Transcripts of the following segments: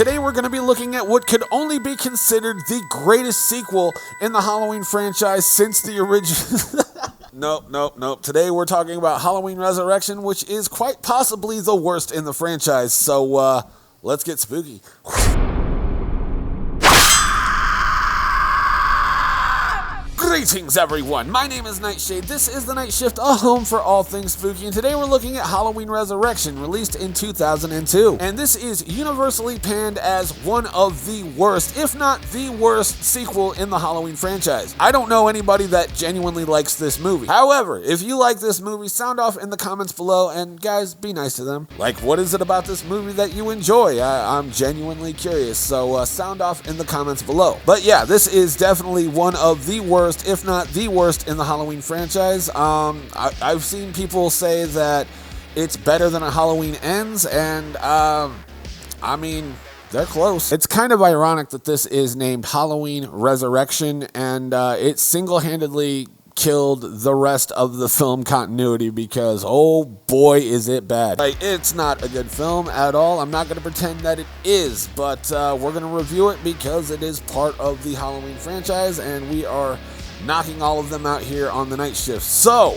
today we're going to be looking at what could only be considered the greatest sequel in the Halloween franchise since the original. Nope. Today we're talking about Halloween Resurrection, which is quite possibly the worst in the franchise. So, let's get spooky. Greetings everyone, my name is Nightshade, this is The Night Shift, a home for all things spooky, and today we're looking at Halloween Resurrection, released in 2002. And this is universally panned as one of the worst, if not the worst, sequel in the Halloween franchise. I don't know anybody that genuinely likes this movie. However, if you like this movie, sound off in the comments below, and guys, be nice to them. Like, what is it about this movie that you enjoy? I'm genuinely curious, so sound off in the comments below. But yeah, this is definitely one of the worst, if not the worst, in the Halloween franchise. I've seen people say that it's better than a Halloween Ends, and I mean, they're close. It's kind of ironic that this is named Halloween Resurrection, and it single-handedly killed the rest of the film continuity because, oh boy, is it bad. Like, it's not a good film at all. I'm not going to pretend that it is, but we're going to review it because it is part of the Halloween franchise, and we are knocking all of them out here on The Night Shift. So,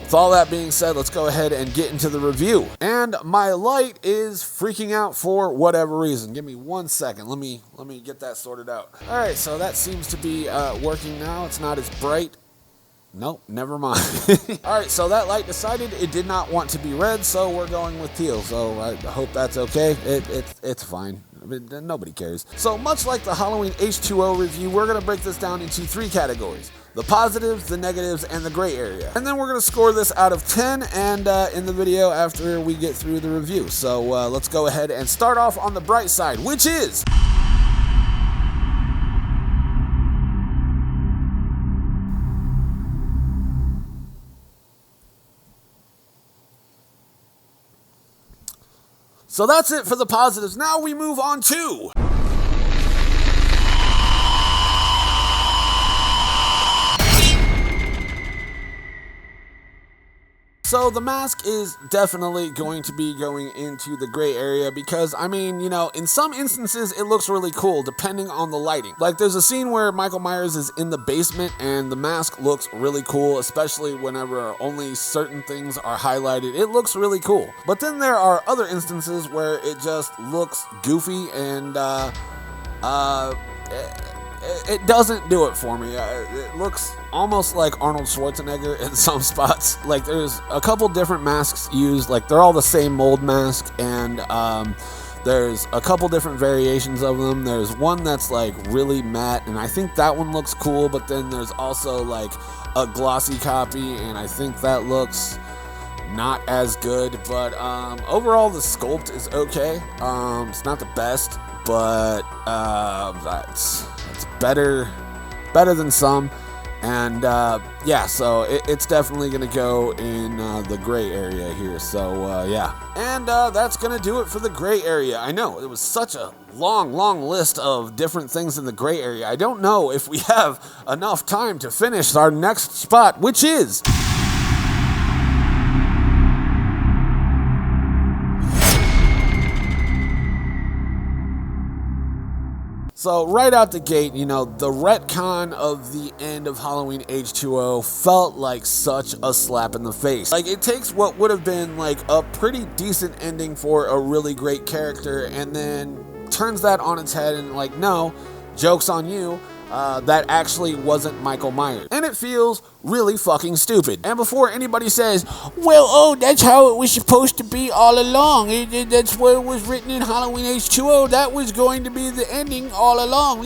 with all that being said, let's go ahead and get into the review. And my light is freaking out for whatever reason. Give me 1 second. Let me get that sorted out. All right, so that seems to be working now. It's not as bright. Nope, never mind. All right, so that light decided it did not want to be red, so we're going with teal. So I hope that's okay. It's fine. I mean, nobody cares. So much like the Halloween H2O review, we're going to break this down into 3 categories: the positives, the negatives, and the gray area. And then we're going to score this out of 10 and in the video after we get through the review. So let's go ahead and start off on the bright side, which is so that's it for the positives. Now we move on to so the mask is definitely going to be going into the gray area because, I mean, you know, in some instances it looks really cool depending on the lighting. Like, there's a scene where Michael Myers is in the basement and the mask looks really cool, especially whenever only certain things are highlighted. It looks really cool. But then there are other instances where it just looks goofy and it doesn't do it for me. It looks almost like Arnold Schwarzenegger in some spots. Like, there's a couple different masks used. Like, they're all the same mold mask, and there's a couple different variations of them. There's one that's like really matte, and I think that one looks cool, but then there's also like a glossy copy, and I think that looks not as good. But overall the sculpt is okay. It's not the best, but it's better than some. And yeah, so it's definitely gonna go in the gray area here. So yeah, and that's gonna do it for the gray area. I know it was such a long list of different things in the gray area. I don't know if we have enough time to finish our next spot, which is so right out the gate, you know, the retcon of the end of Halloween H2O felt like such a slap in the face. Like, it takes what would have been like a pretty decent ending for a really great character and then turns that on its head and like, no, joke's on you. That actually wasn't Michael Myers. And it feels really fucking stupid. And before anybody says, well, oh, that's how it was supposed to be all along. That's what it was written in Halloween H2O. That was going to be the ending all along.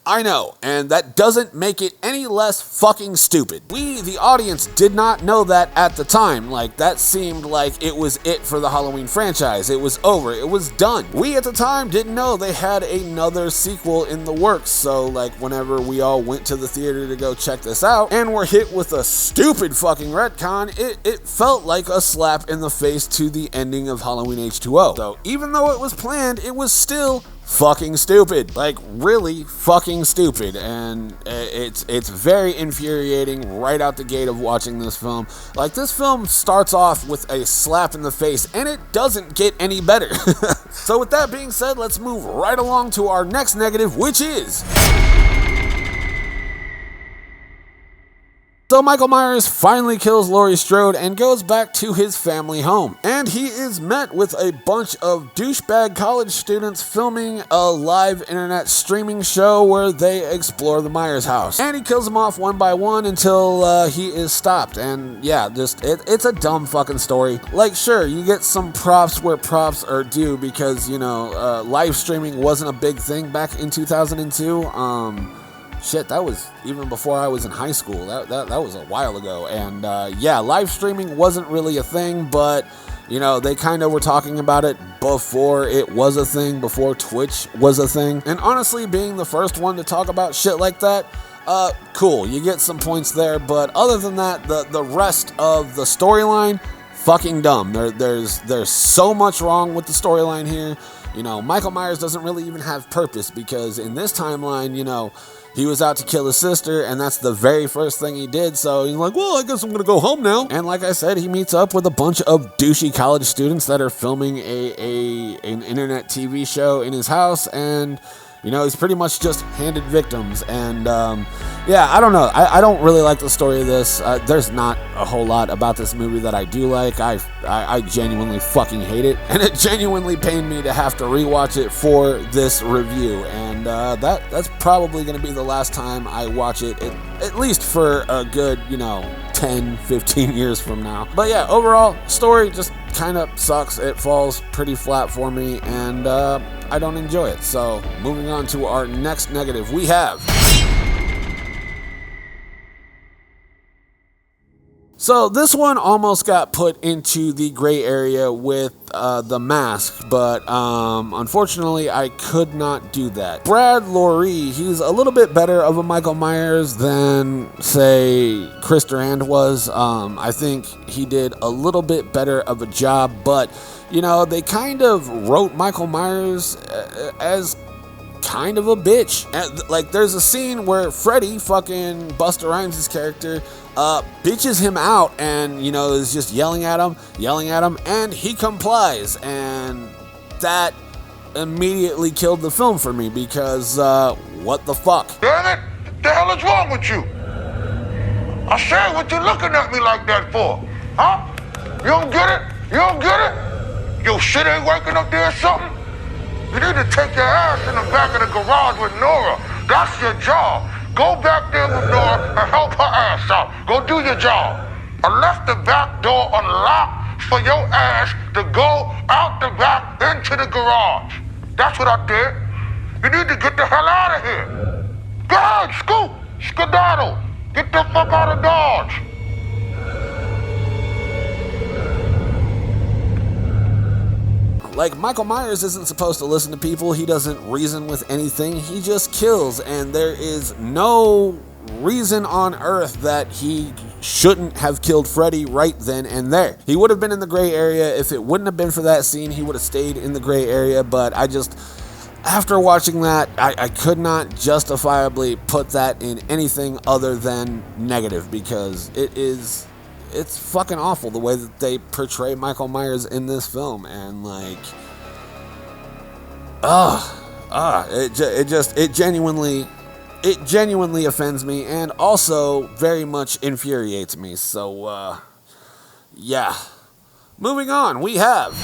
I know, and that doesn't make it any less fucking stupid. We, the audience, did not know that at the time. Like, that seemed like it was it for the Halloween franchise. It was over. It was done. We, at the time, didn't know they had another sequel in the works. So, like, whenever we all went to the theater to go check this out and were hit with a stupid fucking retcon, it felt like a slap in the face to the ending of Halloween H2O. So, even though it was planned, it was still fucking stupid. Like, really fucking stupid. And it's very infuriating right out the gate of watching this film. Like, this film starts off with a slap in the face, and it doesn't get any better. So with that being said, let's move right along to our next negative, which is... So Michael Myers finally kills Laurie Strode and goes back to his family home. And he is met with a bunch of douchebag college students filming a live internet streaming show where they explore the Myers house. And he kills them off one by one until he is stopped. And yeah, it's a dumb fucking story. Like, sure, you get some props where props are due because, you know, live streaming wasn't a big thing back in 2002. Shit, that was even before I was in high school. That was a while ago. And yeah, live streaming wasn't really a thing, but you know, they kind of were talking about it before it was a thing, before Twitch was a thing. And honestly, being the first one to talk about shit like that, cool, you get some points there. But other than that, the rest of the storyline, fucking dumb. There's so much wrong with the storyline here. You know, Michael Myers doesn't really even have purpose because in this timeline, you know, he was out to kill his sister, and that's the very first thing he did, so he's like, well, I guess I'm gonna go home now. And like I said, he meets up with a bunch of douchey college students that are filming an internet TV show in his house, and, you know, he's pretty much just handed victims. And, yeah, I don't know. I don't really like the story of this. There's not a whole lot about this movie that I do like. I genuinely fucking hate it, and it genuinely pained me to have to rewatch it for this review. And that's probably going to be the last time I watch it, at least for a good, you know, 10, 15 years from now. But yeah, overall, story just kind of sucks. It falls pretty flat for me, and I don't enjoy it. So moving on to our next negative, we have... So this one almost got put into the gray area with The Mask, but unfortunately I could not do that. Brad Loree, he's a little bit better of a Michael Myers than, say, Chris Durand was. I think he did a little bit better of a job, but, you know, they kind of wrote Michael Myers as kind of a bitch. Like, there's a scene where Freddy, fucking Busta Rhymes' character, bitches him out and, you know, is just yelling at him, and he complies. And that immediately killed the film for me because, what the fuck? Damn it! What the hell is wrong with you? I said, what you looking at me like that for? Huh? You don't get it? You don't get it? Your shit ain't working up there or something? You need to take your ass in the back of the garage with Nora. That's your job. Go back there with Nora and help her ass out. Go do your job. I left the back door unlocked for your ass to go out the back into the garage. That's what I did. You need to get the hell out of here. Go ahead, scoot, skedaddle. Get the fuck out of Dodge. Like, Michael Myers isn't supposed to listen to people. He doesn't reason with anything. He just kills, and there is no reason on earth that he shouldn't have killed Freddy right then and there. He would have been in the gray area. If it wouldn't have been for that scene, he would have stayed in the gray area, but I just... After watching that, I could not justifiably put that in anything other than negative because it's fucking awful the way that they portray Michael Myers in this film, and like, it genuinely offends me, and also very much infuriates me. So, yeah. Moving on, we have...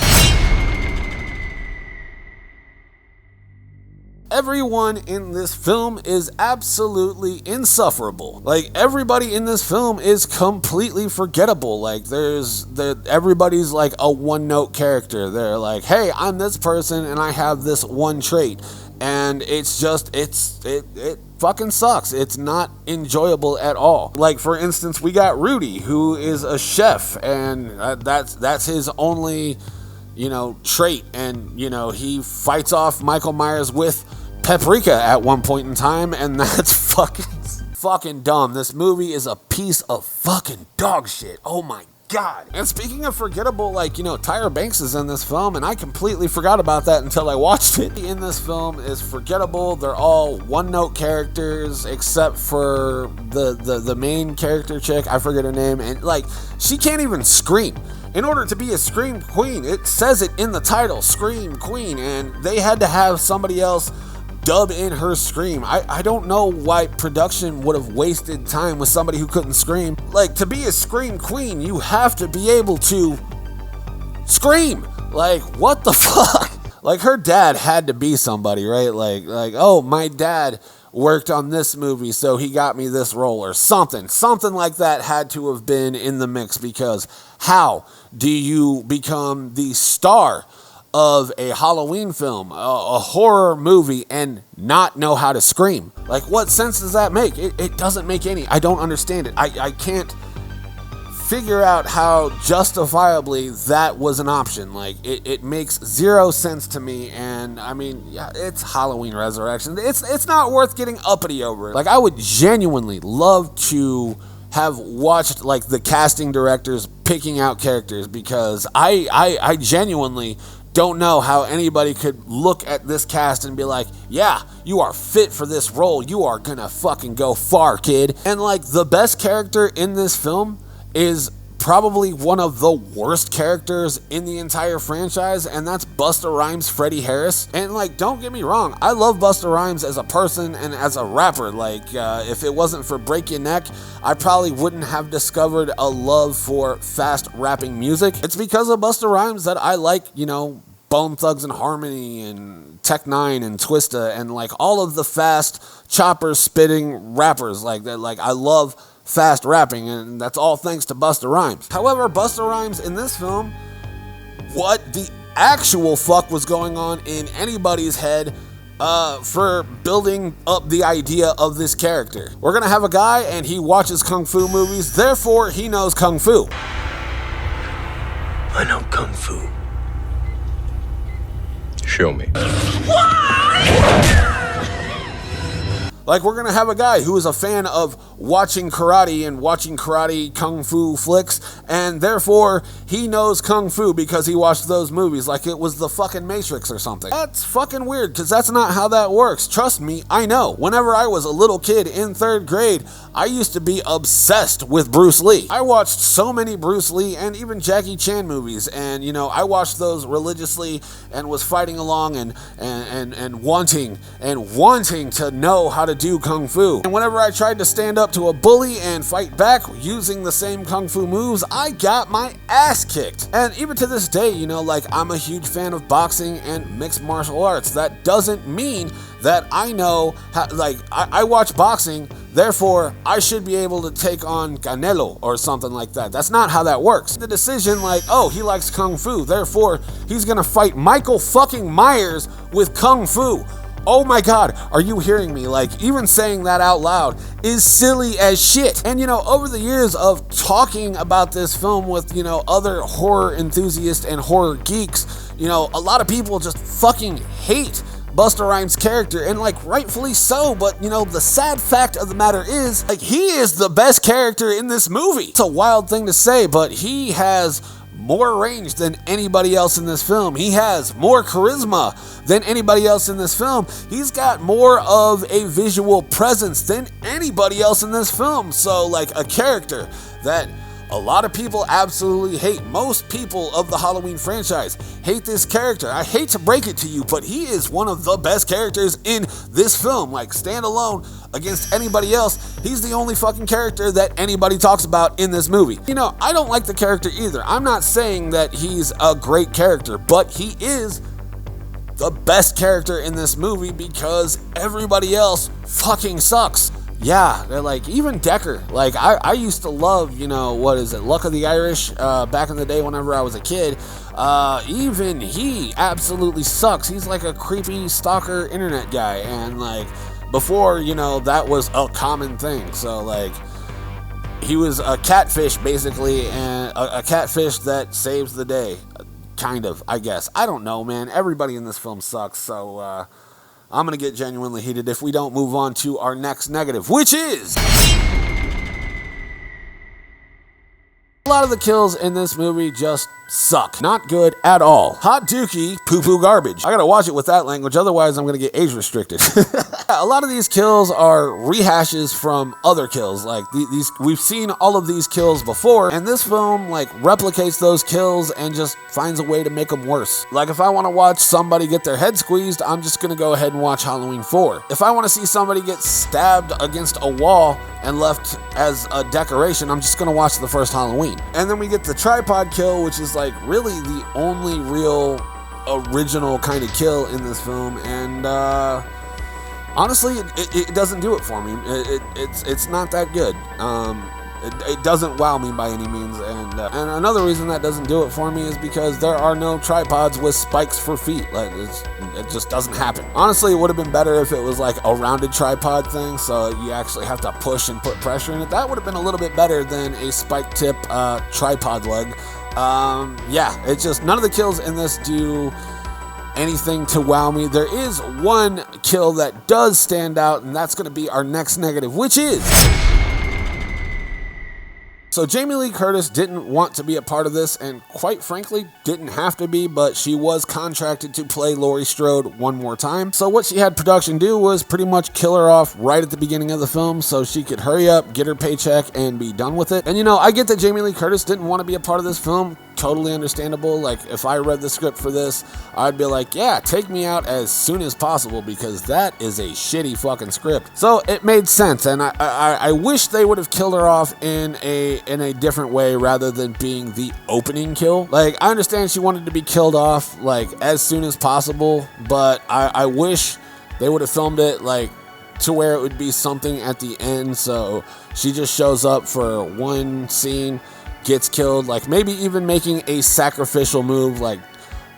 Everyone in this film is absolutely insufferable. Like, everybody in this film is completely forgettable. Like, everybody's like a one-note character. They're like, hey, I'm this person and I have this one trait. And it's just, it fucking sucks. It's not enjoyable at all. Like, for instance, we got Rudy, who is a chef, and that's his only, you know, trait. And, you know, he fights off Michael Myers with paprika at one point in time, and that's fucking dumb. This movie is a piece of fucking dog shit. Oh my God. And speaking of forgettable, like, you know, Tyra Banks is in this film, and I completely forgot about that until I watched it. In this film is forgettable. They're all one-note characters, except for the main character chick. I forget her name, and like, she can't even scream. In order to be a Scream Queen, it says it in the title, Scream Queen, and they had to have somebody else dub in her scream. I don't know why production would have wasted time with somebody who couldn't scream. Like, to be a Scream Queen, you have to be able to scream. Like, what the fuck? Like, her dad had to be somebody, right? Like, oh, my dad worked on this movie, so he got me this role, or something like that had to have been in the mix, because how do you become the star of a Halloween film, a horror movie, and not know how to scream? Like, what sense does that make? It doesn't make any. I don't understand it. I can't figure out how justifiably that was an option. Like, it makes zero sense to me. And I mean, yeah, it's Halloween Resurrection. It's not worth getting uppity over it. Like, I would genuinely love to have watched like the casting directors picking out characters, because I genuinely don't know how anybody could look at this cast and be like, yeah, you are fit for this role. You are gonna fucking go far, kid. And like, the best character in this film is probably one of the worst characters in the entire franchise, and that's Busta Rhymes' Freddie Harris. And like, don't get me wrong, I love Busta Rhymes as a person and as a rapper. Like, if it wasn't for Break Your Neck, I probably wouldn't have discovered a love for fast rapping music. It's because of Busta Rhymes that I like, you know, Bone Thugs and Harmony and Tech Nine and Twista and like all of the fast chopper spitting rappers like that. Like, I love fast rapping, and that's all thanks to Busta Rhymes. However, Busta Rhymes in this film, what the actual fuck was going on in anybody's head for building up the idea of this character? We're gonna have a guy and he watches Kung Fu movies, therefore he knows Kung Fu. I know Kung Fu. Show me. Like, we're gonna have a guy who is a fan of watching karate and watching karate kung fu flicks, and therefore he knows kung fu because he watched those movies like it was the fucking Matrix or something. That's fucking weird, because that's not how that works. Trust me, I know. Whenever I was a little kid in 3rd grade, I used to be obsessed with Bruce Lee. I watched so many Bruce Lee and even Jackie Chan movies, and you know, I watched those religiously and was fighting along and wanting to know how to do kung fu. And whenever I tried to stand up to a bully and fight back using the same kung fu moves, I got my ass kicked. And even to this day, you know, like, I'm a huge fan of boxing and mixed martial arts. That doesn't mean that I know how, like, I watch boxing, therefore I should be able to take on Canelo or something like that. That's not how that works. The decision, like, oh, he likes kung fu, therefore he's gonna fight Michael fucking Myers with kung fu. Oh my God, are you hearing me? Like, even saying that out loud is silly as shit. And you know, over the years of talking about this film with, you know, other horror enthusiasts and horror geeks, you know, a lot of people just fucking hate Busta Rhymes' character, and like, rightfully so. But you know, the sad fact of the matter is, like, he is the best character in this movie. It's a wild thing to say, but he has more range than anybody else in this film. He has more charisma than anybody else in this film. He's got more of a visual presence than anybody else in this film. So like, a character that a lot of people absolutely hate. Most people of the Halloween franchise hate this character. I hate to break it to you, but he is one of the best characters in this film. Like, stand alone against anybody else, he's the only fucking character that anybody talks about in this movie. You know, I don't like the character either. I'm not saying that he's a great character, but he is the best character in this movie because everybody else fucking sucks. Yeah, they're like, even Decker, like, I used to love, you know, what is it, Luck of the Irish, back in the day whenever I was a kid. Even he absolutely sucks. He's like a creepy stalker internet guy, and like, before, you know, that was a common thing. So like, he was a catfish basically, and a catfish that saves the day, kind of, I guess. I don't know, man. Everybody in this film sucks, so I'm going to get genuinely heated if we don't move on to our next negative, which is... lot of the kills in this movie just suck. Not good at all. Hot dookie, poo-poo garbage. I gotta watch it with that language, otherwise I'm gonna get age restricted. A lot of these kills are rehashes from other kills. Like these, we've seen all of these kills before, and this film like replicates those kills and just finds a way to make them worse. Like if I want to watch somebody get their head squeezed, I'm just gonna go ahead and watch Halloween 4. If I want to see somebody get stabbed against a wall and left as a decoration, I'm just gonna watch the first Halloween. And then we get the tripod kill, which is like really the only real original kind of kill in this film, and honestly it doesn't do it for me. It's not that good. It doesn't wow me by any means, and another reason that doesn't do it for me is because there are no tripods with spikes for feet. Like it just doesn't happen. Honestly, it would have been better if it was like a rounded tripod thing, so you actually have to push and put pressure in it. That would have been a little bit better than a spike tip tripod leg. Yeah, it's just none of the kills in this do anything to wow me. There is one kill that does stand out, and that's going to be our next negative, which is... So Jamie Lee Curtis didn't want to be a part of this, and quite frankly, didn't have to be, but she was contracted to play Laurie Strode one more time. So what she had production do was pretty much kill her off right at the beginning of the film so she could hurry up, get her paycheck, and be done with it. And you know, I get that Jamie Lee Curtis didn't want to be a part of this film. Totally understandable. Like, if I read the script for this, I'd be like, yeah, take me out as soon as possible, because that is a shitty fucking script. So it made sense, and I wish they would have killed her off in a different way rather than being the opening kill. Like, I understand she wanted to be killed off like as soon as possible, but I wish they would have filmed it like to where it would be something at the end, so she just shows up for one scene, gets killed, like maybe even making a sacrificial move, like,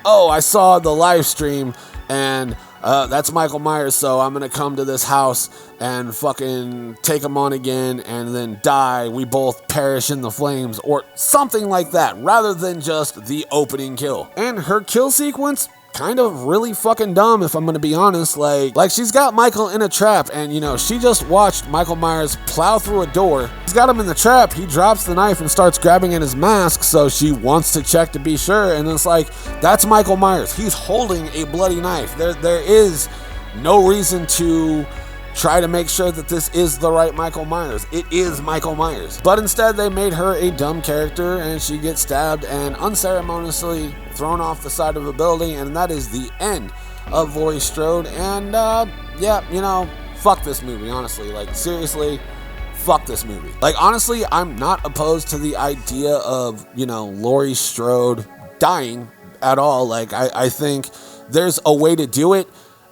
oh, I saw the live stream and that's Michael Myers, so I'm gonna come to this house and fucking take him on again and then die. We both perish in the flames, or something like that, rather than just the opening kill. And her kill sequence, kind of really fucking dumb, if I'm gonna be honest. Like she's got Michael in a trap, and you know, she just watched Michael Myers plow through a door. He's got him in the trap, he drops the knife and starts grabbing at his mask, so she wants to check to be sure, and it's like, that's Michael Myers. He's holding a bloody knife. There is no reason to try to make sure that this is the right Michael Myers. It is Michael Myers. But instead, they made her a dumb character, and she gets stabbed and unceremoniously thrown off the side of a building, and that is the end of Laurie Strode. And yeah, you know, fuck this movie, honestly. Like, seriously, fuck this movie. Like, honestly, I'm not opposed to the idea of, you know, Laurie Strode dying at all. Like, I think there's a way to do it,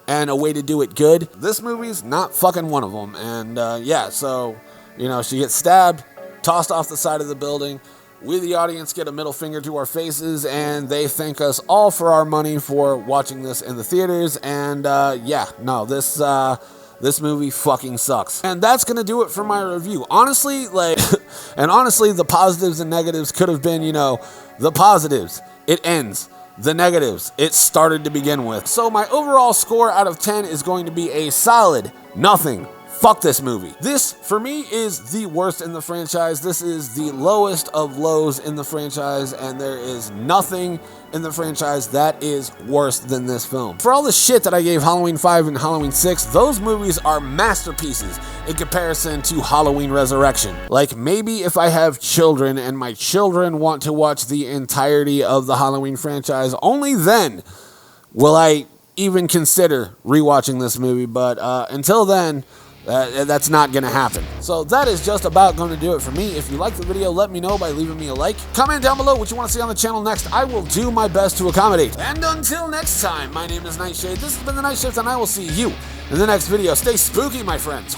and a way to do it good. This movie's not fucking one of them. And yeah, so, you know, she gets stabbed, tossed off the side of the building. We, the audience, get a middle finger to our faces, and they thank us all for our money for watching this in the theaters. And yeah, no, this movie fucking sucks. And that's gonna do it for my review. Honestly, like, and honestly, the positives and negatives could have been, you know, the positives, it ends. The negatives, it started to begin with. So my overall score out of 10 is going to be a solid nothing. Fuck this movie. This, for me, is the worst in the franchise. This is the lowest of lows in the franchise, and there is nothing in the franchise that is worse than this film. For all the shit that I gave Halloween 5 and Halloween 6, those movies are masterpieces in comparison to Halloween Resurrection. Like, maybe if I have children and my children want to watch the entirety of the Halloween franchise, only then will I even consider rewatching this movie. But until then, that's not gonna happen. So that is just about going to do it for me. If you like the video, let me know by leaving me a like. Comment down below what you want to see on the channel next. I will do my best to accommodate. And until next time, my name is Nightshade. This has been The Night Shift, and I will see you in the next video. Stay spooky, my friends.